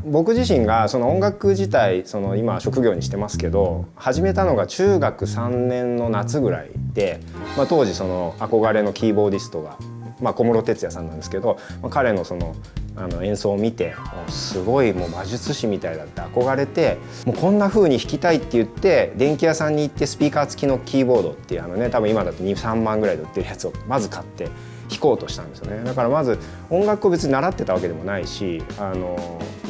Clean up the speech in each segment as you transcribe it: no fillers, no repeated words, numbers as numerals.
僕自身がその音楽自体今職業にしてますけど、始めたのが中学3年の夏ぐらいで、当時憧れのキーボーディストが、小室哲哉さんなんですけど、彼の演奏を見てすごいもう魔術師みたいだって憧れて、もうこんな風に弾きたいって言って電気屋さんに行ってスピーカー付きのキーボードっていう多分今だと2、3万ぐらいで売ってるやつをまず買って弾こうとしたんですよね。だからまず音楽を別に習ってたわけでもないし、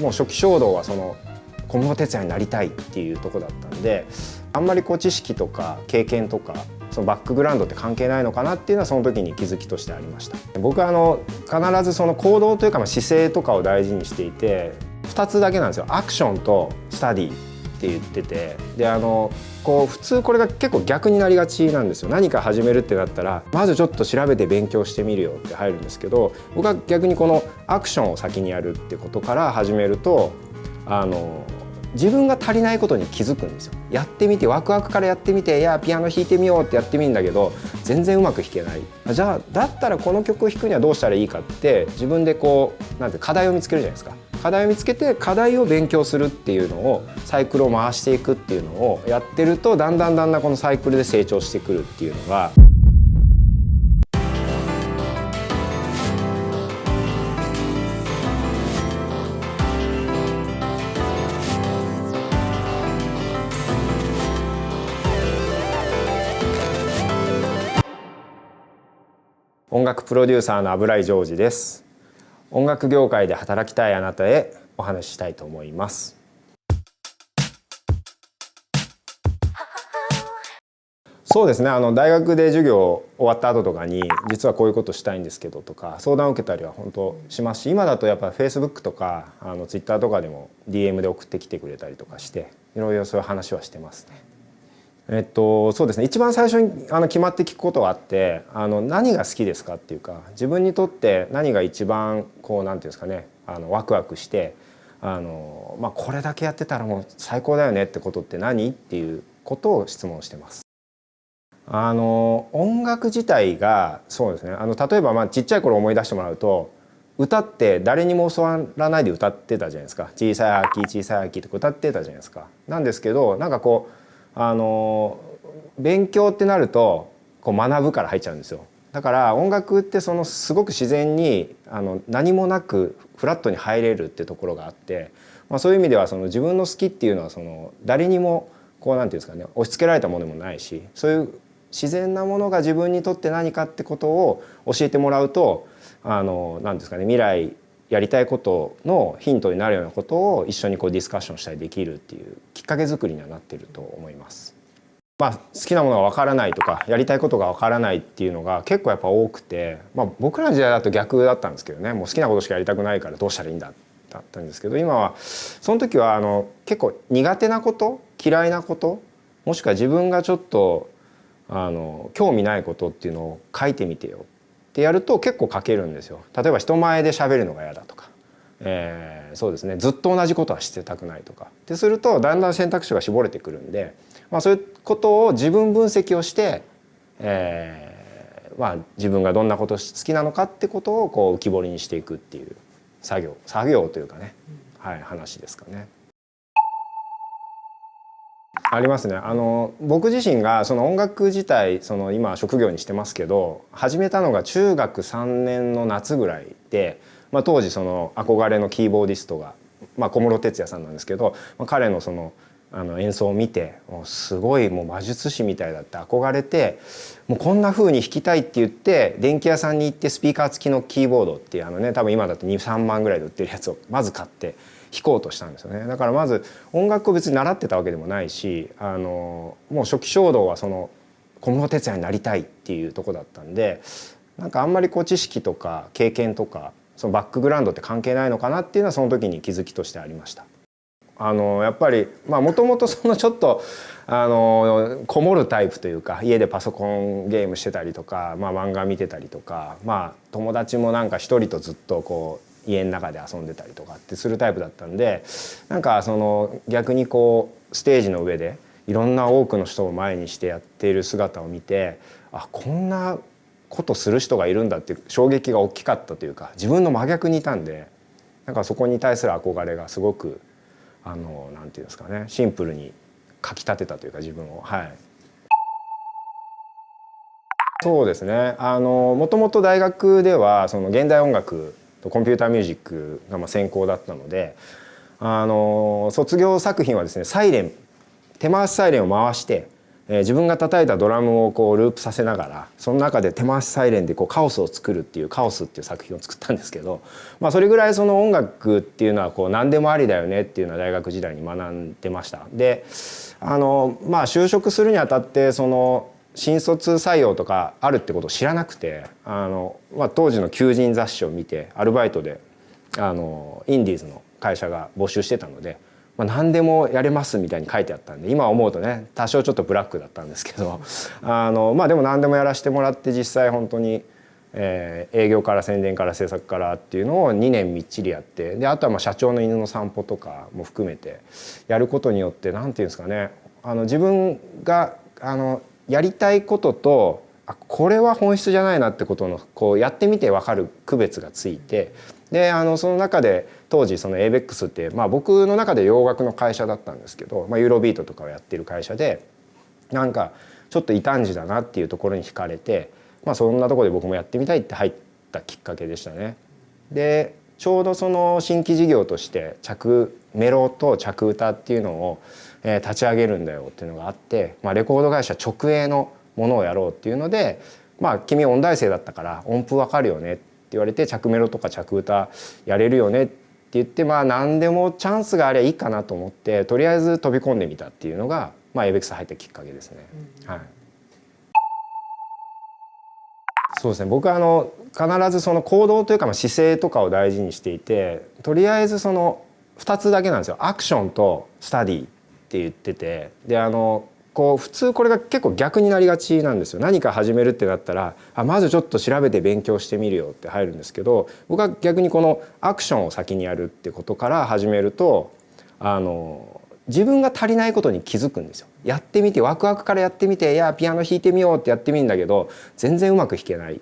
もう初期衝動は小室哲哉になりたいっていうとこだったんで、あんまり知識とか経験とかバックグラウンドって関係ないのかなっていうのはその時に気づきとしてありました。僕は必ず行動というか姿勢とかを大事にしていて、2つだけなんですよ。アクションとスタディって言ってて、で普通これが結構逆になりがちなんですよ。何か始めるってなったらまずちょっと調べて勉強してみるよって入るんですけど、僕は逆にこのアクションを先にやるってことから始めると自分が足りないことに気づくんですよ。やってみてワクワクからやってみて、いやピアノ弾いてみようってやってみるんだけど全然うまく弾けない。じゃあだったらこの曲を弾くにはどうしたらいいかって自分でなんて課題を見つけるじゃないですか。課題を見つけて課題を勉強するっていうのをサイクルを回していくっていうのをやってるとだんだんこのサイクルで成長してくるっていうのが。音楽プロデューサーの油井ジョージです。音楽業界で働きたいあなたへお話ししたいと思います。そうですね、大学で授業終わった後とかに実はこういうことしたいんですけどとか相談を受けたりは本当しますし、今だとやっぱ Facebook とかTwitter とかでも DM で送ってきてくれたりとかしていろいろそういう話はしてますね。そうですね、一番最初に決まって聞くことがあって、何が好きですかっていうか、自分にとって何が一番なんていうんですかね、ワクワクしてこれだけやってたらもう最高だよねってことって何っていうことを質問してます。音楽自体がそうですね、例えばちっちゃい頃思い出してもらうと、歌って誰にも教わらないで歌ってたじゃないですか。小さい秋小さい秋とか歌ってたじゃないですか。なんですけど勉強ってなると学ぶから入っちゃうんですよ。だから音楽ってすごく自然に何もなくフラットに入れるってところがあって、そういう意味では自分の好きっていうのは誰にもなんていうんですかね、押し付けられたものでもないし、そういう自然なものが自分にとって何かってことを教えてもらうとなんですかね、未来やりたいことのヒントになるようなことを一緒にディスカッションしたりできるっていうきっかけ作りにはなっていると思います。好きなものがわからないとかやりたいことがわからないっていうのが結構やっぱ多くて、僕らの時代だと逆だったんですけどね、もう好きなことしかやりたくないからどうしたらいいんだだったんですけど、今はその時は結構苦手なこと嫌いなこともしくは自分がちょっと興味ないことっていうのを書いてみてよってやると結構書けるんですよ。例えば人前で喋るのが嫌だとか、そうですね、ずっと同じことはしてたくないとかってするとだんだん選択肢が絞れてくるんで、そういうことを自分分析をして、自分がどんなこと好きなのかってことを浮き彫りにしていくっていう作業というかね、話ですかね。ありますね。僕自身が音楽自体今職業にしてますけど、始めたのが中学3年の夏ぐらいで、当時憧れのキーボーディストが、小室哲哉さんなんですけど、彼の演奏を見てすごいもう魔術師みたいだって憧れて、もうこんな風に弾きたいって言って電気屋さんに行ってスピーカー付きのキーボードっていう多分今だと2、3万ぐらいで売ってるやつをまず買って弾こうとしたんですよね。だからまず音楽を別に習ってたわけでもないし、もう初期衝動は小室哲哉になりたいっていうとこだったんで、あんまり知識とか経験とかバックグラウンドって関係ないのかなっていうのはその時に気づきとしてありました。やっぱりもともとちょっとこもるタイプというか、家でパソコンゲームしてたりとか、漫画見てたりとか、友達も一人とずっと家の中で遊んでたりとかってするタイプだったんで、逆にステージの上でいろんな多くの人を前にしてやっている姿を見て、こんなことする人がいるんだっていう衝撃が大きかったというか、自分の真逆にいたんで、だからそこに対する憧れがすごくなんていうんですかね、シンプルにかき立てたというか自分を。はい。そうですね。もともと大学ではその現代音楽とコンピューターミュージックが専攻だったので、卒業作品はですね、サイレン、手回しサイレンを回して、自分が叩いたドラムをこうループさせながら、その中で手回しサイレンでこうカオスを作るっていうカオスっていう作品を作ったんですけど、まあ、それぐらいその音楽っていうのはこう何でもありだよねっていうのは大学時代に学んでました。でまあ就職するにあたってその新卒採用とかあるってことを知らなくて、当時の求人雑誌を見てアルバイトでインディーズの会社が募集してたので、何でもやれますみたいに書いてあったんで、今思うとね多少ちょっとブラックだったんですけどでも何でもやらせてもらって、実際本当に、営業から宣伝から制作からっていうのを2年みっちりやって、であとは社長の犬の散歩とかも含めてやることによって、何ていうんですかね、自分がやりたいこととこれは本質じゃないなってことのこうやってみて分かる区別がついて、でその中で当時その ABEX って、僕の中で洋楽の会社だったんですけど、ユーロビートとかをやってる会社で、なんかちょっと異端児だなっていうところに惹かれて、そんなところで僕もやってみたいって入ったきっかけでしたね。でちょうどその新規事業として着メロと着歌っていうのを立ち上げるんだよっていうのがあって、レコード会社直営のものをやろうっていうので、君音大生だったから音符わかるよねって言われて、着メロとか着歌やれるよねって言って、何でもチャンスがありゃいいかなと思って、とりあえず飛び込んでみたっていうのがABEX入ったきっかけですね。はい。そうですね。僕は必ずその行動というか姿勢とかを大事にしていて、とりあえずその2つだけなんですよ。アクションとスタディって言ってて、でこう普通これが結構逆になりがちなんですよ。何か始めるってなったらまずちょっと調べて勉強してみるよって入るんですけど、僕は逆にこのアクションを先にやるってことから始めると自分が足りないことに気づくんですよ。やってみてワクワクからやってみて、いやピアノ弾いてみようってやってみるんだけど全然うまく弾けない。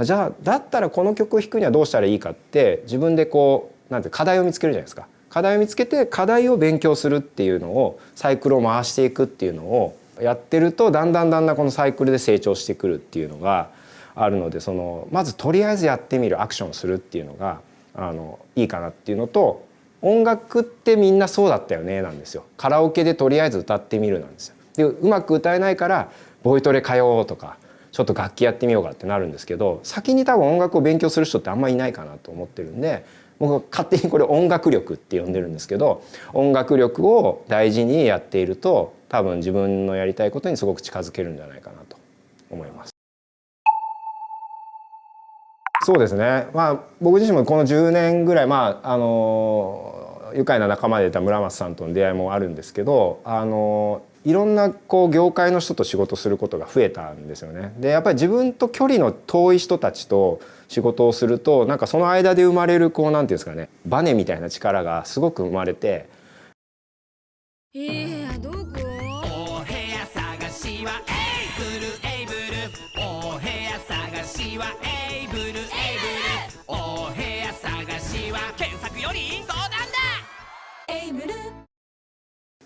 じゃあだったらこの曲を弾くにはどうしたらいいかって自分でこうなんて課題を見つけるじゃないですか。課題を見つけて課題を勉強するっていうのをサイクルを回していくっていうのをやってると、だんだんこのサイクルで成長してくるっていうのがあるので、まずとりあえずやってみる、アクションをするっていうのがいいかなっていうのと、音楽ってみんなそうだったよねなんですよ。カラオケでとりあえず歌ってみるなんですよ。でうまく歌えないからボイトレ通おうとかちょっと楽器やってみようかってなるんですけど、先に多分音楽を勉強する人ってあんまりいないかなと思ってるんで、僕は勝手にこれ音楽力って呼んでるんですけど、音楽力を大事にやっていると多分自分のやりたいことにすごく近づけるんじゃないかなと思います。そうですね。僕自身もこの10年ぐらい愉快な仲間でいた村松さんとの出会いもあるんですけど、いろんなこう業界の人と仕事することが増えたんですよね。でやっぱり自分と距離の遠い人たちと仕事をすると、なんかその間で生まれるこうなんていうんですかね、バネみたいな力がすごく生まれて。どこ？お部屋探しはエイブルエイブル、お部屋探しはエイブルエイブル、お部屋探しは検索より相談だ。エイブル。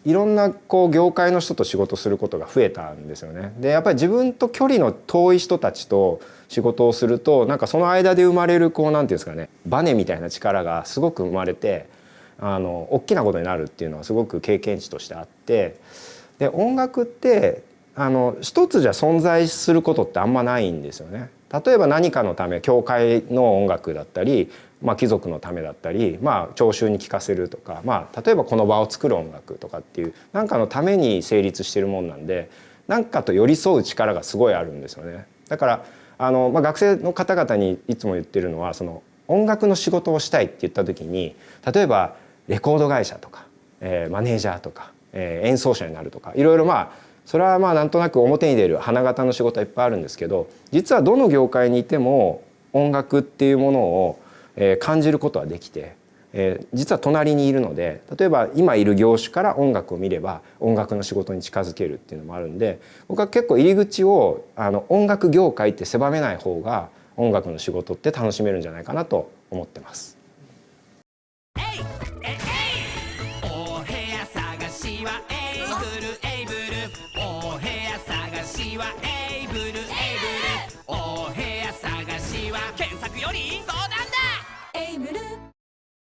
いろんなこう業界の人と仕事することが増えたんですよね。でやっぱり自分と距離の遠い人たちと仕事をすると、なんかその間で生まれるこうなんていうんですかね、バネみたいな力がすごく生まれて大きなことになるっていうのはすごく経験値としてあって、で音楽って一つじゃ存在することってあんまないんですよね。例えば何かのため、教会の音楽だったり、貴族のためだったり、聴衆に聴かせるとか、例えばこの場を作る音楽とかっていう何かのために成立してるもんなんで、何かと寄り添う力がすごいあるんですよね。だから学生の方々にいつも言ってるのは、その音楽の仕事をしたいって言った時に、例えばレコード会社とか、マネージャーとか、演奏者になるとか、いろいろそれはなんとなく表に出る花形の仕事はいっぱいあるんですけど、実はどの業界にいても音楽っていうものを感じることはできて、実は隣にいるので、例えば今いる業種から音楽を見れば音楽の仕事に近づけるっていうのもあるんで、僕は結構入り口を音楽業界って狭めない方が音楽の仕事って楽しめるんじゃないかなと思ってます。エイブルエイブルお部屋探しはエイブルエイブルお部屋探しは検索より